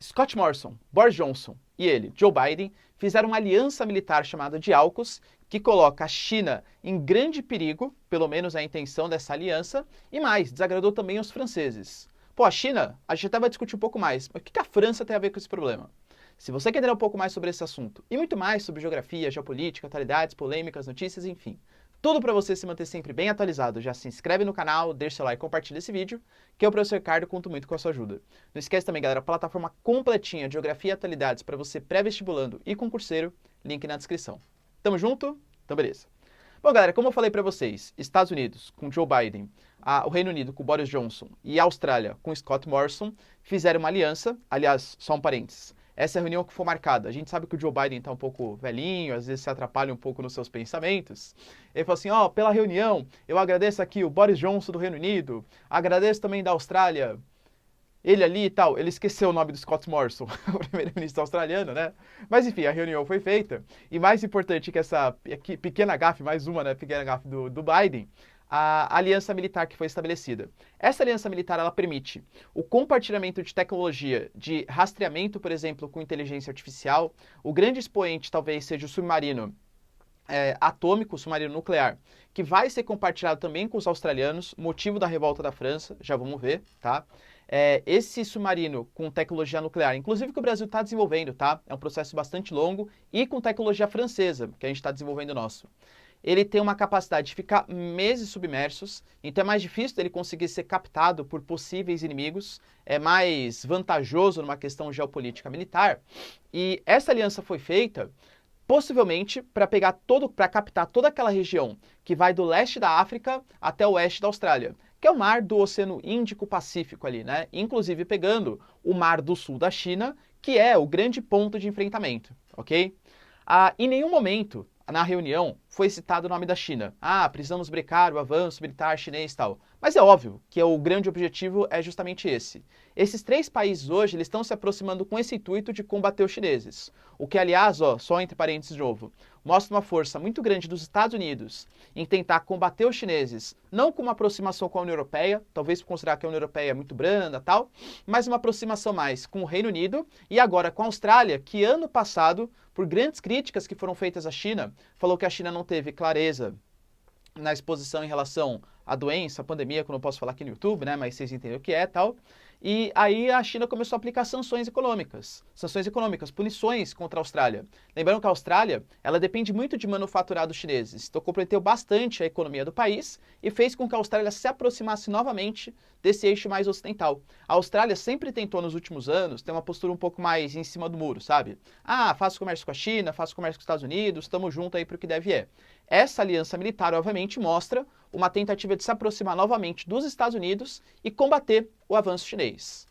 Scott Morrison, Boris Johnson e ele, Joe Biden, fizeram uma aliança militar chamada de AUKUS, que coloca a China em grande perigo, pelo menos é a intenção dessa aliança, e mais, desagradou também os franceses. Pô, a China, a gente até vai discutir um pouco mais, mas o que a França tem a ver com esse problema? Se você quer entender um pouco mais sobre esse assunto, e muito mais sobre geografia, geopolítica, atualidades, polêmicas, notícias, enfim, tudo para você se manter sempre bem atualizado, já se inscreve no canal, deixa seu like e compartilha esse vídeo, que eu, professor Ricardo, conto muito com a sua ajuda. Não esquece também, galera, a plataforma completinha de geografia e atualidades para você pré-vestibulando e concurseiro, link na descrição. Tamo junto? Então beleza. Bom, galera, como eu falei para vocês, Estados Unidos com Joe Biden, o Reino Unido com Boris Johnson e a Austrália com Scott Morrison fizeram uma aliança, aliás, só um parênteses, essa reunião que foi marcada, a gente sabe que o Joe Biden está um pouco velhinho, às vezes se atrapalha um pouco nos seus pensamentos. Ele falou assim, pela reunião, eu agradeço aqui o Boris Johnson do Reino Unido, agradeço também da Austrália, ele ali e tal, ele esqueceu o nome do Scott Morrison, o primeiro-ministro australiano, né? Mas enfim, a reunião foi feita, e mais importante que essa pequena gafe, mais uma, né, pequena gafe do Biden, a aliança militar que foi estabelecida. Essa aliança militar, ela permite o compartilhamento de tecnologia de rastreamento, por exemplo, com inteligência artificial. O grande expoente talvez seja o submarino atômico, o submarino nuclear, que vai ser compartilhado também com os australianos, motivo da revolta da França, já vamos ver, tá? Esse submarino com tecnologia nuclear, inclusive que o Brasil está desenvolvendo, tá? É um processo bastante longo e com tecnologia francesa, que a gente está desenvolvendo o nosso. Ele tem uma capacidade de ficar meses submersos, então é mais difícil dele conseguir ser captado por possíveis inimigos, é mais vantajoso numa questão geopolítica militar. E essa aliança foi feita possivelmente para captar toda aquela região que vai do leste da África até o oeste da Austrália, que é o mar do Oceano Índico-Pacífico ali, né? Inclusive pegando o mar do sul da China, que é o grande ponto de enfrentamento, ok? Em nenhum momento na reunião foi citado o nome da China. Precisamos brecar o avanço militar chinês e tal. Mas é óbvio que o grande objetivo é justamente esse. Esses três países hoje eles estão se aproximando com esse intuito de combater os chineses. O que, aliás, só entre parênteses de novo, mostra uma força muito grande dos Estados Unidos em tentar combater os chineses, não com uma aproximação com a União Europeia, talvez por considerar que a União Europeia é muito branda e tal, mas uma aproximação mais com o Reino Unido e agora com a Austrália, que ano passado, por grandes críticas que foram feitas à China, falou que a China não teve clareza na exposição em relação à doença, à pandemia, que eu não posso falar aqui no YouTube, né, mas vocês entendem o que é e tal. E aí a China começou a aplicar sanções econômicas, punições contra a Austrália. Lembrando que a Austrália, ela depende muito de manufaturados chineses, então comprometeu bastante a economia do país e fez com que a Austrália se aproximasse novamente desse eixo mais ocidental. A Austrália sempre tentou nos últimos anos ter uma postura um pouco mais em cima do muro, sabe? Faço comércio com a China, faço comércio com os Estados Unidos, estamos juntos aí para o que deve é. Essa aliança militar, obviamente, mostra uma tentativa de se aproximar novamente dos Estados Unidos e combater o avanço chinês.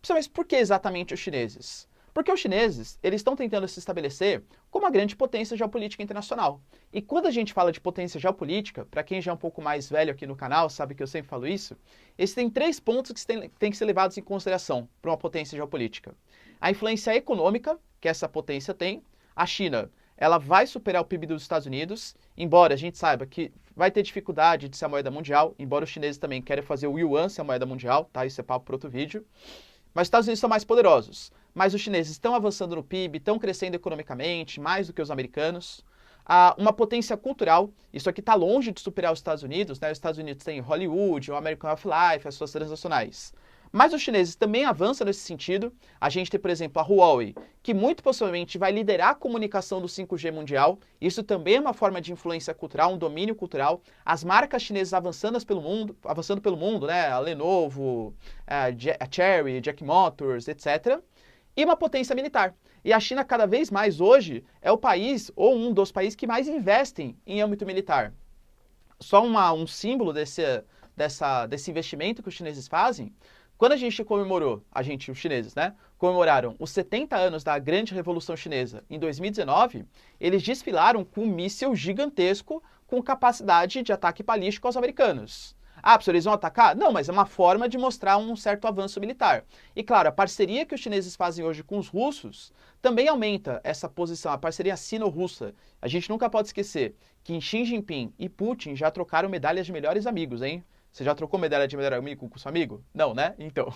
Mas por que exatamente os chineses? Porque os chineses, eles estão tentando se estabelecer como uma grande potência geopolítica internacional. E quando a gente fala de potência geopolítica, para quem já é um pouco mais velho aqui no canal, sabe que eu sempre falo isso, existem três pontos que têm que ser levados em consideração para uma potência geopolítica. A influência econômica que essa potência tem, a China, ela vai superar o PIB dos Estados Unidos, embora a gente saiba que vai ter dificuldade de ser a moeda mundial, embora os chineses também querem fazer o yuan ser a moeda mundial, tá? Isso é papo para outro vídeo. Mas os Estados Unidos são mais poderosos. Mas os chineses estão avançando no PIB, estão crescendo economicamente, mais do que os americanos. Uma potência cultural, isso aqui está longe de superar os Estados Unidos, né? Os Estados Unidos têm Hollywood, o American of Life, as suas transnacionais. Mas os chineses também avançam nesse sentido. A gente tem, por exemplo, a Huawei, que muito possivelmente vai liderar a comunicação do 5G mundial. Isso também é uma forma de influência cultural, um domínio cultural. As marcas chinesas avançando pelo mundo, né? A Lenovo, a Chery, Jack Motors, etc. E uma potência militar. E a China, cada vez mais hoje, é o país, ou um dos países que mais investem em âmbito militar. Só um símbolo desse investimento que os chineses fazem. Quando a gente comemorou, os chineses, né, comemoraram os 70 anos da Grande Revolução Chinesa em 2019, eles desfilaram com um míssil gigantesco com capacidade de ataque balístico aos americanos. Professor, eles vão atacar? Não, mas é uma forma de mostrar um certo avanço militar. E claro, a parceria que os chineses fazem hoje com os russos também aumenta essa posição, a parceria sino-russa. A gente nunca pode esquecer que Xi Jinping e Putin já trocaram medalhas de melhores amigos, hein? Você já trocou medalha de melhor amigo com seu amigo? Não, né? Então,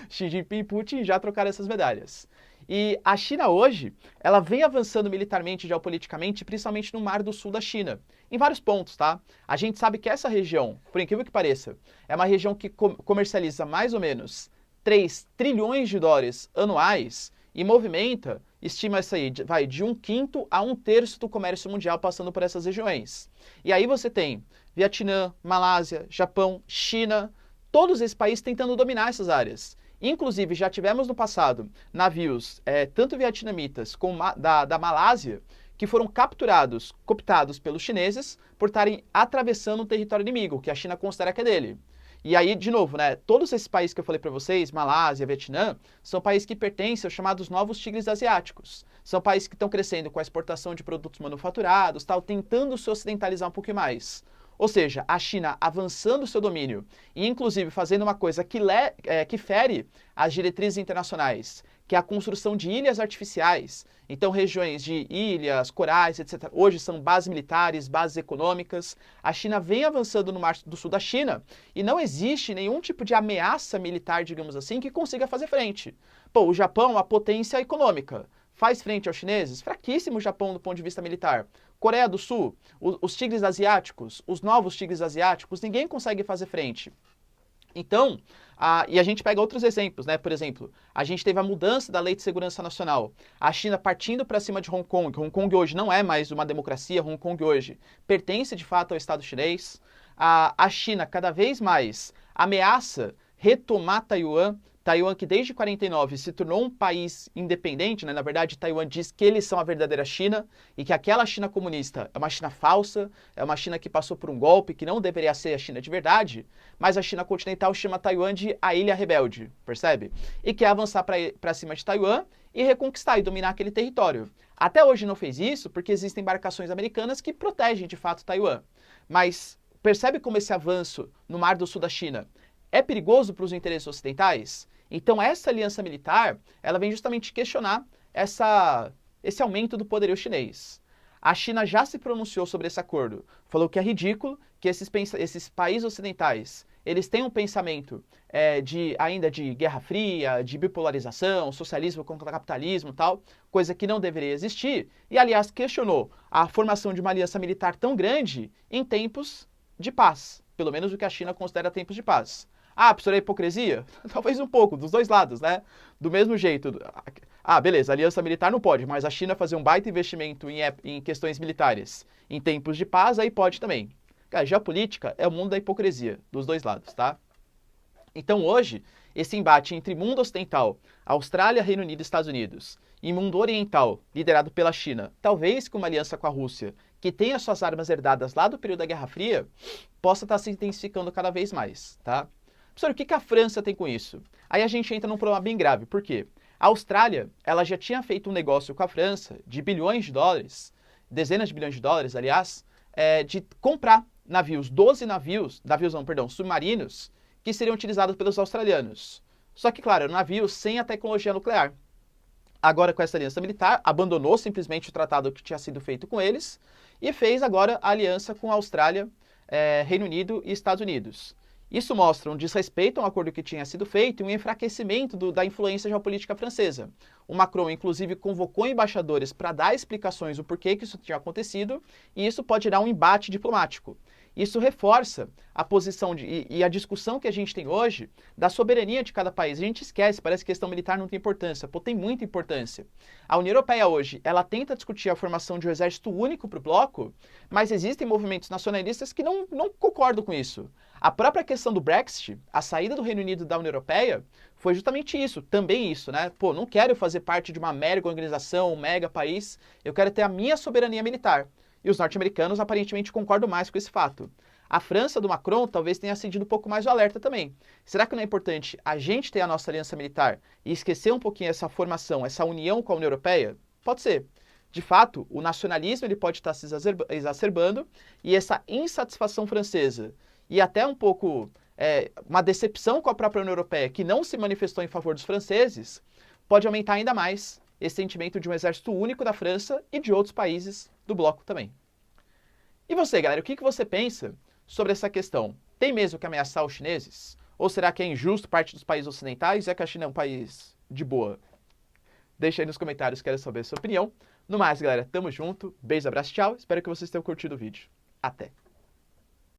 Xi Jinping e Putin já trocaram essas medalhas. E a China hoje, ela vem avançando militarmente e geopoliticamente, principalmente no Mar do Sul da China, em vários pontos, tá? A gente sabe que essa região, por incrível que pareça, é uma região que comercializa mais ou menos 3 trilhões de dólares anuais e movimenta, estima isso aí, vai de 1/5 a 1/3 do comércio mundial passando por essas regiões. E aí você tem Vietnã, Malásia, Japão, China, todos esses países tentando dominar essas áreas. Inclusive, já tivemos no passado navios, tanto vietnamitas como da Malásia, que foram capturados, cooptados pelos chineses por estarem atravessando um território inimigo, que a China considera que é dele. E aí, de novo, né, todos esses países que eu falei para vocês, Malásia, Vietnã, são países que pertencem aos chamados novos tigres asiáticos. São países que estão crescendo com a exportação de produtos manufaturados, tal, tentando se ocidentalizar um pouco mais. Ou seja, a China avançando o seu domínio e, inclusive, fazendo uma coisa que fere as diretrizes internacionais, que é a construção de ilhas artificiais. Então, regiões de ilhas, corais, etc., hoje são bases militares, bases econômicas. A China vem avançando no Mar do Sul da China e não existe nenhum tipo de ameaça militar, digamos assim, que consiga fazer frente. Pô, o Japão é uma potência econômica. Faz frente aos chineses? Fraquíssimo o Japão do ponto de vista militar. Coreia do Sul, os tigres asiáticos, os novos tigres asiáticos, ninguém consegue fazer frente. Então, e a gente pega outros exemplos, né? Por exemplo, a gente teve a mudança da Lei de Segurança Nacional. A China partindo para cima de Hong Kong. Hong Kong hoje não é mais uma democracia, Hong Kong hoje pertence de fato ao Estado chinês. A China cada vez mais ameaça retomar Taiwan. Taiwan, que desde 49 se tornou um país independente, né? Na verdade, Taiwan diz que eles são a verdadeira China e que aquela China comunista é uma China falsa, é uma China que passou por um golpe, que não deveria ser a China de verdade, mas a China continental chama Taiwan de a Ilha Rebelde, percebe? E quer avançar para cima de Taiwan e reconquistar e dominar aquele território. Até hoje não fez isso porque existem embarcações americanas que protegem de fato Taiwan. Mas percebe como esse avanço no Mar do Sul da China é perigoso para os interesses ocidentais? Então, essa aliança militar, ela vem justamente questionar esse aumento do poderio chinês. A China já se pronunciou sobre esse acordo, falou que é ridículo que esses países ocidentais, eles têm um pensamento ainda de Guerra Fria, de bipolarização, socialismo contra capitalismo e tal, coisa que não deveria existir, e aliás questionou a formação de uma aliança militar tão grande em tempos de paz, pelo menos o que a China considera tempos de paz. Ah, professor, é hipocrisia? Talvez um pouco, dos dois lados, né? Do mesmo jeito. Ah, beleza, aliança militar não pode, mas a China fazer um baita investimento em questões militares em tempos de paz, aí pode também. Cara, geopolítica é o mundo da hipocrisia, dos dois lados, tá? Então hoje, esse embate entre mundo ocidental, Austrália, Reino Unido e Estados Unidos, e mundo oriental, liderado pela China, talvez com uma aliança com a Rússia, que tenha suas armas herdadas lá do período da Guerra Fria, possa estar se intensificando cada vez mais, tá? Professor, o que a França tem com isso? Aí a gente entra num problema bem grave. Por quê? A Austrália, ela já tinha feito um negócio com a França de bilhões de dólares, dezenas de bilhões de dólares, aliás, de comprar navios, 12 submarinos, que seriam utilizados pelos australianos. Só que, claro, navios sem a tecnologia nuclear. Agora, com essa aliança militar, abandonou simplesmente o tratado que tinha sido feito com eles e fez agora a aliança com a Austrália, Reino Unido e Estados Unidos. Isso mostra um desrespeito ao acordo que tinha sido feito e um enfraquecimento da influência geopolítica francesa. O Macron, inclusive, convocou embaixadores para dar explicações do porquê que isso tinha acontecido, e isso pode gerar um embate diplomático. Isso reforça a posição e a discussão que a gente tem hoje da soberania de cada país. A gente esquece, parece que a questão militar não tem importância. Pô, tem muita importância. A União Europeia hoje, ela tenta discutir a formação de um exército único para o bloco, mas existem movimentos nacionalistas que não concordam com isso. A própria questão do Brexit, a saída do Reino Unido da União Europeia, foi justamente isso, também isso, né? Pô, não quero fazer parte de uma mega organização, um mega país, eu quero ter a minha soberania militar. E os norte-americanos aparentemente concordam mais com esse fato. A França do Macron talvez tenha acendido um pouco mais o alerta também. Será que não é importante a gente ter a nossa aliança militar e esquecer um pouquinho essa formação, essa união com a União Europeia? Pode ser. De fato, o nacionalismo ele pode estar se exacerbando e essa insatisfação francesa e até um pouco uma decepção com a própria União Europeia, que não se manifestou em favor dos franceses, pode aumentar ainda mais esse sentimento de um exército único da França e de outros países do bloco também. E você, galera, o que você pensa sobre essa questão? Tem mesmo que ameaçar os chineses? Ou será que é injusto parte dos países ocidentais, já que a China é um país de boa? Deixa aí nos comentários, quero saber a sua opinião. No mais, galera, tamo junto. Beijo, abraço, tchau. Espero que vocês tenham curtido o vídeo. Até!